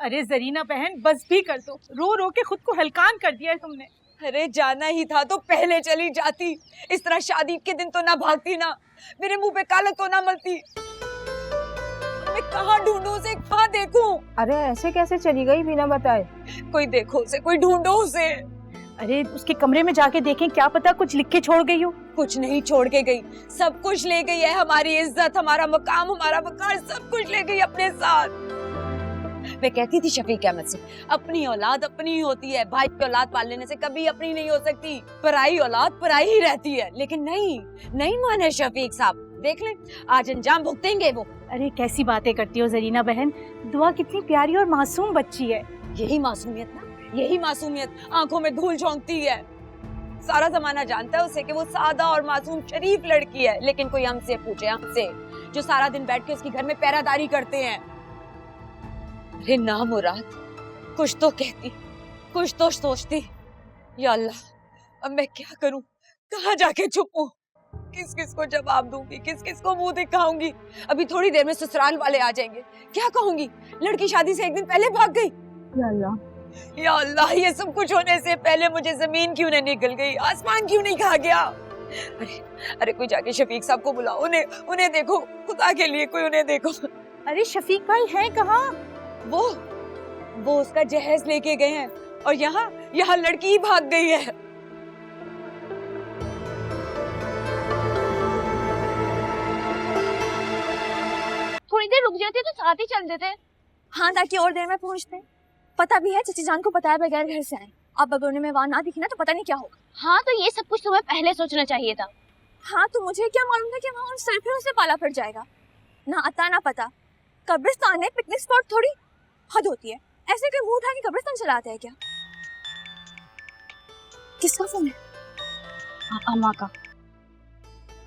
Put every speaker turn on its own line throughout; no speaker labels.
अरे जरीना बहन बस भी कर दो, रो रो के खुद को हलकान कर दिया है तुमने।
अरे जाना ही था तो पहले चली जाती, इस तरह शादी के दिन तो ना भागती, ना मेरे मुंह पे काला तो ना मलती। मैं कहाँ ढूंढूं उसे, कहाँ देखूं?
अरे ऐसे कैसे चली गई बिना बताए?
कोई देखो उसे, कोई ढूंढो उसे।
अरे उसके कमरे में जाके देखें, क्या पता कुछ लिख के छोड़ गई हो।
कुछ नहीं छोड़ के गई, सब कुछ ले गई है। हमारी इज्जत, हमारा मकाम, हमारा वकार, सब कुछ ले गई अपने साथ। मैं कहती थी शफीक अहमद से, अपनी औलाद अपनी ही होती है, भाई की औलाद पाल लेने से कभी अपनी नहीं हो सकती, पराई औलाद पराई ही रहती है। लेकिन नहीं, नहीं माने शफीक साहब, देख ले आज अंजाम भुगतेंगे वो।
अरे कैसी बातें करती हो जरीना बहन, दुआ कितनी प्यारी और मासूम बच्ची है।
यही मासूमियत ना, यही मासूमियत आंखों में धूल झोंकती है। सारा जमाना जानता है उसे कि वो सादा और मासूम शरीफ लड़की है, लेकिन कोई हमसे पूछे, हमसे जो सारा दिन बैठ के उसके घर में पहरादारी करते हैं। अरे ना मुराद, कुछ तो कहती, कुछ तो सोचती। या अल्लाह, अब मैं क्या करूं, कहाँ जाके छुपूं, किस किस को जवाब दूंगी, किस किस को मुंह दिखाऊंगी? अभी थोड़ी देर में ससुराल वाले आ जाएंगे, क्या कहूंगी? लड़की शादी से एक दिन पहले भाग गई।
या अल्लाह,
या अल्लाह, ये सब कुछ होने से पहले मुझे जमीन क्यों नहीं निकल गई, आसमान क्यों नहीं खा गया? अरे अरे कोई जाके शफीक साहब को बुलाओ, उन्हें देखो, खुदा के लिए कोई उन्हें देखो।
अरे शफीक भाई हैं कहाँ?
वो उसका जहेज लेके गए हैं और यहाँ लड़की ही भाग गई है।
थोड़ी देर रुक जाते तो साथ ही चल देते।
हाँ, ताकि और देर में पहुंचते। पता भी है चची जान को बताए बगैर घर से आए। अब अगर उन्हें मैं वहां ना दिखी ना तो पता नहीं क्या होगा।
हाँ, तो ये सब कुछ तुम्हें पहले सोचना चाहिए था।
हाँ, तो मुझे क्या मालूम था कि वहाँ उन सरफिरों से पाला पड़ जाएगा। ना आता ना पता, कब्रिस्तान है, पिकनिक स्पॉट थोड़ी। हद होती है, ऐसे कोई मुंह उठा के कब्रिस्तान चलाते हैं क्या? किसका फोन है?
अम्मा का।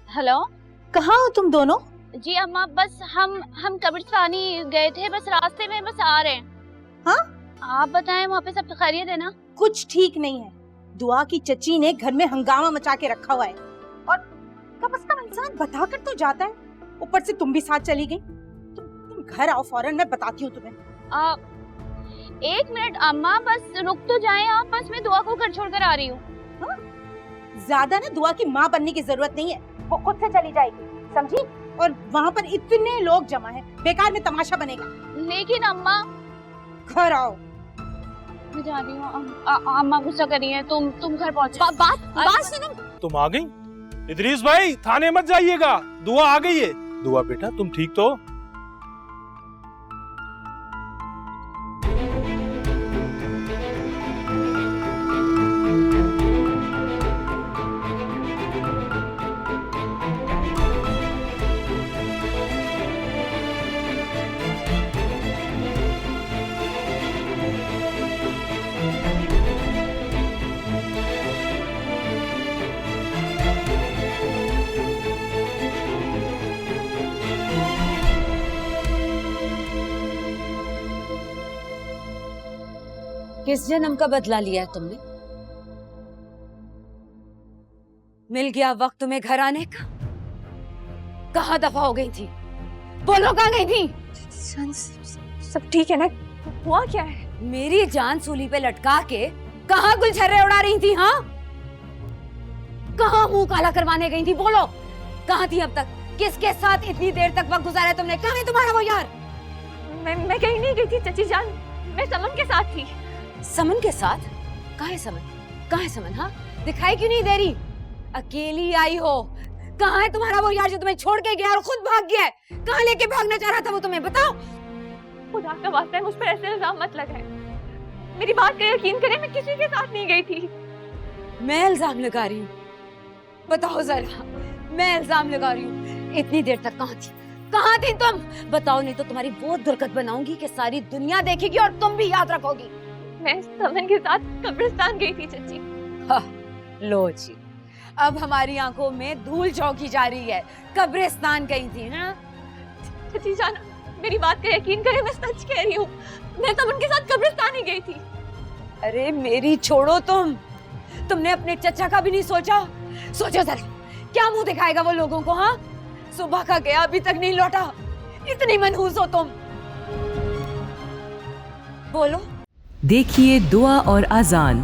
हेलो,
कहाँ हो तुम दोनों?
जी अम्मा, बस हम कब्रिस्तान ही गए थे, बस रास्ते में बस आ रहे हैं।
हाँ,
आप बताएं वहाँ पे सब खैरियत है ना?
कुछ ठीक नहीं है। दुआ की चची ने घर में हंगामा मचा के रखा हुआ है और कम से कम इंसान बता कर तो जाता है। ऊपर से तुम भी साथ चली गई। तुम घर आओ फौरन, मैं बताती हूँ तुम्हें।
एक मिनट अम्मा, बस रुक तो जाएं आप, बस मैं दुआ को घर छोड़कर आ रही हूँ।
ज्यादा ना दुआ की माँ बनने की जरूरत नहीं है, वो खुद से चली जाएगी, समझी? और वहाँ पर इतने लोग जमा हैं, बेकार में तमाशा बनेगा।
लेकिन अम्मा,
घर आओ।
मैं जा रही हूँ। अम्मा गुस्सा कर रही है, तुम घर पहुँचो।
बात सुनो।
तुम आ गई? इदरीस भाई, थाने मत जाइएगा, दुआ आ गई है। दुआ बेटा, तुम ठीक तो?
किस जन्म का बदला लिया है तुमने? मिल गया वक्त तुम्हें घर आने का? कहाँ दफा हो गई थी? बोलो कहाँ गई थी?
सब ठीक है ना? हुआ क्या है?
मेरी जान सूली पे लटका के कहाँ गुलछर्रे उड़ा रही थी? हाँ, कहाँ मुंह काला करवाने गई थी? बोलो, कहाँ थी अब तक? किसके साथ इतनी देर तक वक्त गुजारा तुमने? कहाँ है तुम्हारा वो यार?
मैं कहीं नहीं गई थी चची जान, मैं समन के साथ थी।
समन के साथ? कहाँ है समन? कहाँ है समन? हाँ, दिखाई क्यों नहीं दे रही? अकेली आई हो? कहाँ है तुम्हारा वो यार जो तुम्हें छोड़ के गया और खुद भाग गया है? कहाँ लेके भागना चाह रहा था वो तुम्हें? बताओ।
खुदा का वास्ता है, मुझ पर ऐसे इल्जाम मत लगाए। मेरी बात का यकीन करें, मैं किसी के साथ नहीं गई थी।
मैं इल्जाम लगा रही हूँ? बताओ जरा, मैं इल्जाम लगा रही हूँ? इतनी देर तक कहाँ थी? कहाँ थी तुम? बताओ, नहीं तो तुम्हारी वो दुर्गत बनाऊंगी कि सारी दुनिया देखेगी और तुम भी याद रखोगी।
मैं समन के साथ कब्रिस्तान गई थी चची।
हाँ, लो जी, अब हमारी आंखों में धूल झोंकी जा रही है। कब्रिस्तान गई थी ना?
चची जान, मेरी बात का यकीन करें, मैं सच कह रही हूँ, मैं समन के साथ कब्रिस्तान ही गई थी।
अरे मेरी छोड़ो तुमने अपने चचा का भी नहीं सोचा? सोचो जरा, क्या मुंह दिखाएगा वो लोगों को? हाँ, सुबह का गया अभी तक नहीं लौटा, इतनी मनहूस हो तुम। बोलो।
देखिए दुआ और आजान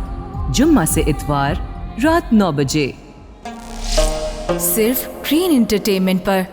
जुम्मा से इतवार रात 9 बजे
सिर्फ ग्रीन एंटरटेनमेंट पर।